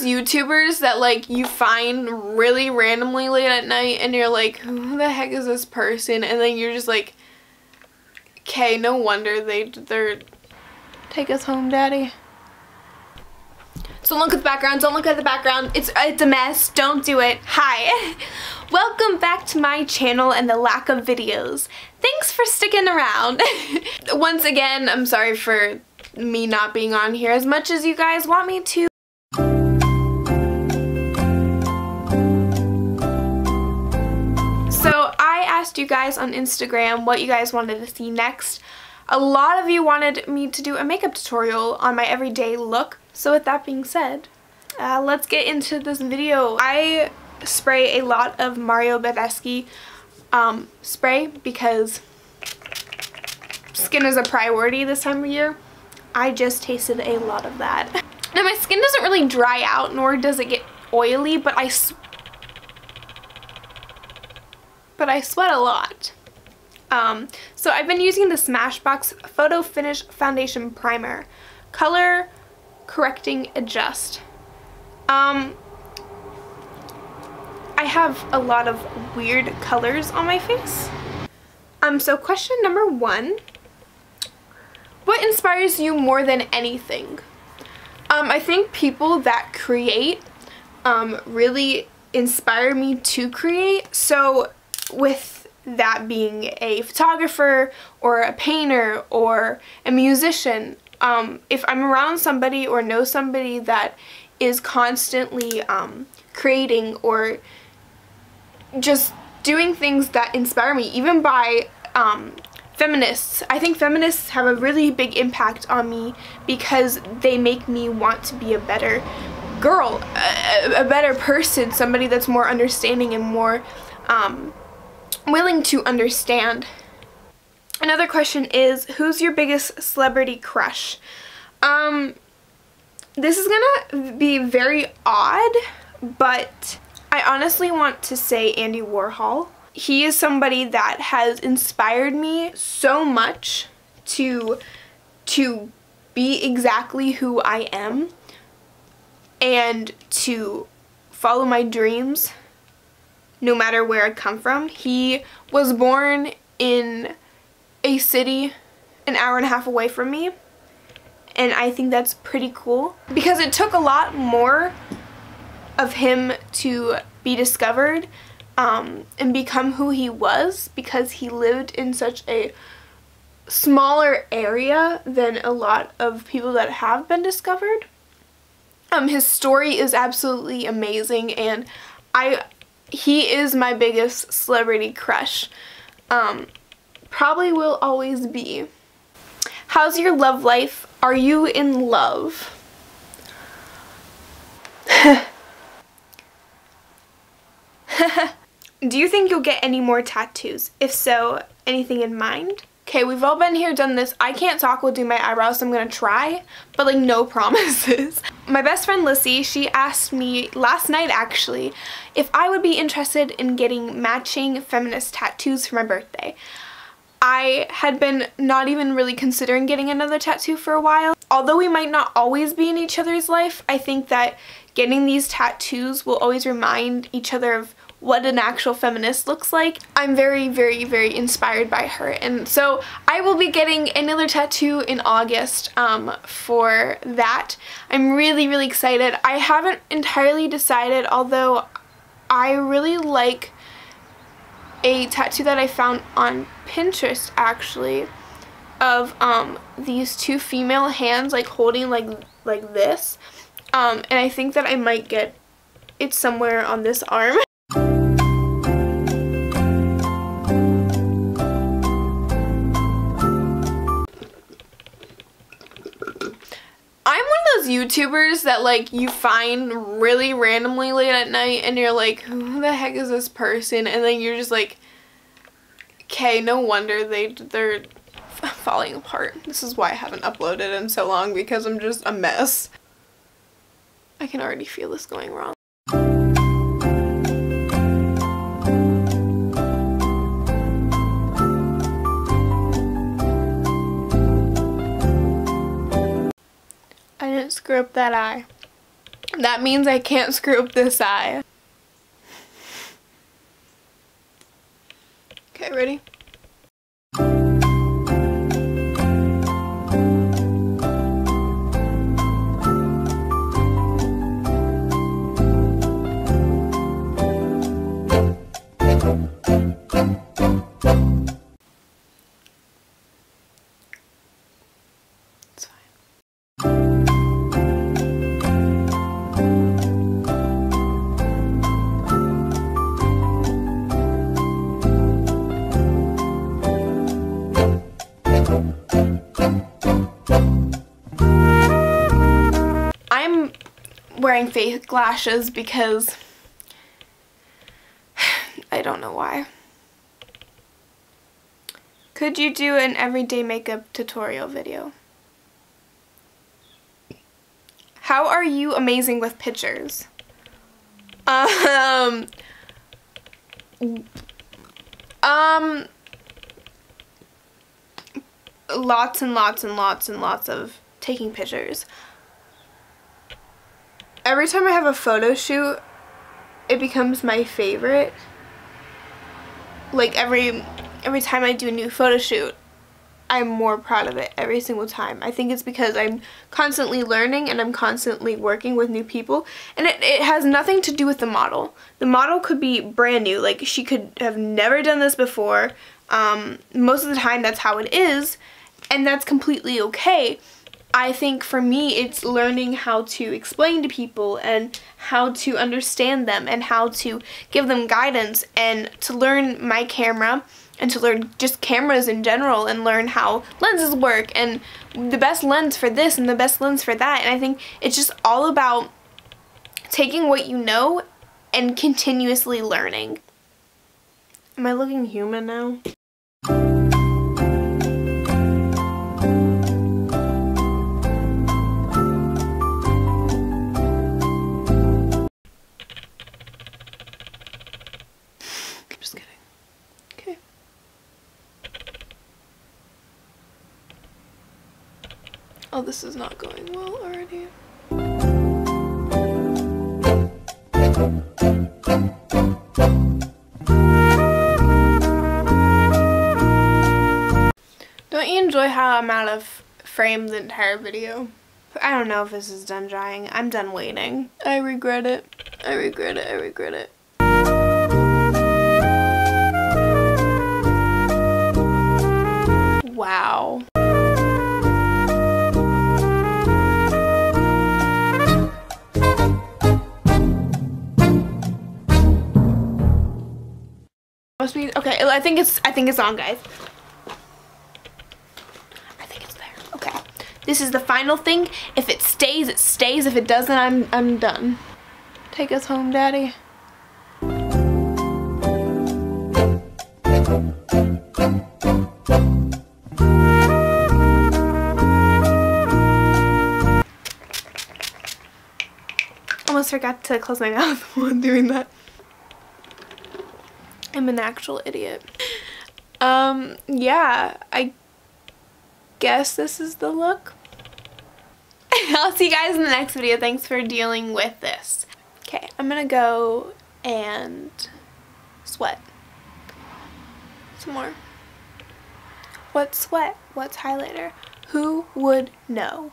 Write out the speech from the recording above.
those YouTubers that like you find really randomly late at night and you're like, who the heck is this person? And then you're just like, okay, no wonder they're take us home, daddy. So look at the background, don't look at the background. It's a mess, don't do it. Hi. Welcome back to my channel and the lack of videos. Thanks for sticking around. Once again, I'm sorry for me not being on here as much as you guys want me to. So I asked you guys on Instagram what you guys wanted to see next. A lot of you wanted me to do a makeup tutorial on my everyday look. So with that being said, let's get into this video. I spray a lot of Mario Badescu spray because skin is a priority this time of year. I just tasted a lot of that. Now my skin doesn't really dry out, nor does it get oily, but I sweat a lot. So I've been using the Smashbox Photo Finish Foundation Primer. Color Correcting Adjust. I have a lot of weird colors on my face. So question number 1. What inspires you more than anything? I think people that create really inspire me to create. So with that being a photographer or a painter or a musician, if I'm around somebody or know somebody that is constantly creating or just doing things that inspire me, even by feminists. I think feminists have a really big impact on me because they make me want to be a better girl, a better person, somebody that's more understanding and more willing to understand. Another question is, who's your biggest celebrity crush? This is gonna be very odd, but I honestly want to say Andy Warhol. He is somebody that has inspired me so much to be exactly who I am and to follow my dreams no matter where I come from. He was born in a city an hour and a half away from me, and I think that's pretty cool because it took a lot more of him to be discovered and become who he was, because he lived in such a smaller area than a lot of people that have been discovered. His story is absolutely amazing, and he is my biggest celebrity crush. Probably will always be. How's your love life? Are you in love? Do you think you'll get any more tattoos? If so, anything in mind? Okay, we've all been here, done this. I can't talk while doing my eyebrows, so I'm gonna try, but like no promises. My best friend Lissy, she asked me last night actually if I would be interested in getting matching feminist tattoos for my birthday. I had been not even really considering getting another tattoo for a while. Although we might not always be in each other's life, I think that getting these tattoos will always remind each other of what an actual feminist looks like. I'm very, very, very inspired by her, and so I will be getting another tattoo in August for that. I'm really, really excited. I haven't entirely decided, although I really like a tattoo that I found on Pinterest actually of these two female hands like holding like this, and I think that I might get it somewhere on this arm. I'm one of those YouTubers that like you find really randomly late at night and you're like, who the heck is this person? And then you're just like, okay, no wonder they're falling apart. This is why I haven't uploaded in so long, because I'm just a mess. I can already feel this going wrong. I didn't screw up that eye. That means I can't screw up this eye. Okay, ready? It's fine. I'm wearing face lashes because I don't know why. Could you do an everyday makeup tutorial video? How are you amazing with pictures? Lots and lots and lots and lots of taking pictures. Every time I have a photo shoot, it becomes my favorite. Like every time I do a new photo shoot, I'm more proud of it every single time. I think it's because I'm constantly learning and I'm constantly working with new people, and it has nothing to do with the model. The model could be brand new, like she could have never done this before. Most of the time that's how it is, and that's completely okay. I think for me it's learning how to explain to people and how to understand them and how to give them guidance and to learn my camera and to learn just cameras in general and learn how lenses work and the best lens for this and the best lens for that. And I think it's just all about taking what you know and continuously learning. Am I looking human now? Just kidding. Okay. Oh, this is not going well already. Don't you enjoy how I'm out of frame the entire video? I don't know if this is done drying. I'm done waiting. I regret it. I regret it. I regret it. Wow. Must be okay. I think it's on, guys. I think it's there. Okay. This is the final thing. If it stays, it stays. If it doesn't, I'm done. Take us home, Daddy. Almost forgot to close my mouth while doing that. I'm an actual idiot. Yeah, I guess this is the look. I'll see you guys in the next video. Thanks for dealing with this. Okay, I'm gonna go and sweat some more. What's sweat? What's highlighter? Who would know?